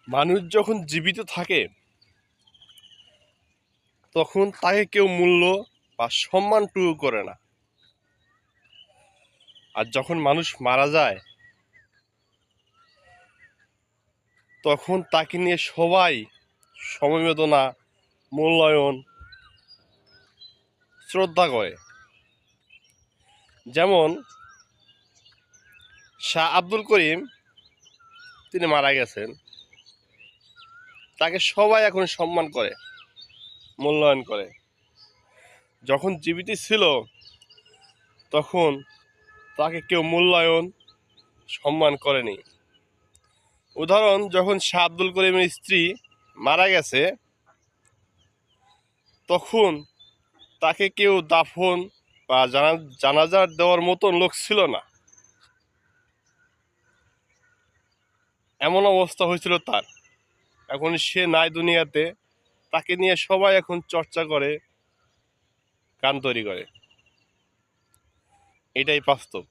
মানুষ যখন জীবিত থাকে তখন তাকে কেউ মূল্য বা সম্মানটুকু করে না, আর যখন মানুষ মারা যায় তখন তাকে নিয়ে সবাই সমবেদনা, মূল্যায়ন, শ্রদ্ধা করে। যেমন শাহ আব্দুল করিম, তিনি মারা গেছেন, তাকে সবাই এখন সম্মান করে, মূল্যায়ন করে। যখন জীবিত ছিল তখন তাকে কেউ মূল্যায়ন, সম্মান করেনি। উদাহরণ, যখন শাহ আব্দুল করিমের স্ত্রী মারা গেছে তখন তাকে কেউ দাফন বা জানাজা দেওয়ার মতন লোক ছিল না, এমন অবস্থা হয়েছিল তার। এখন সে নাই দুনিয়াতে, তাকে নিয়ে সবাই এখন চর্চা করে, গান তৈরি করে। এটাই বাস্তব।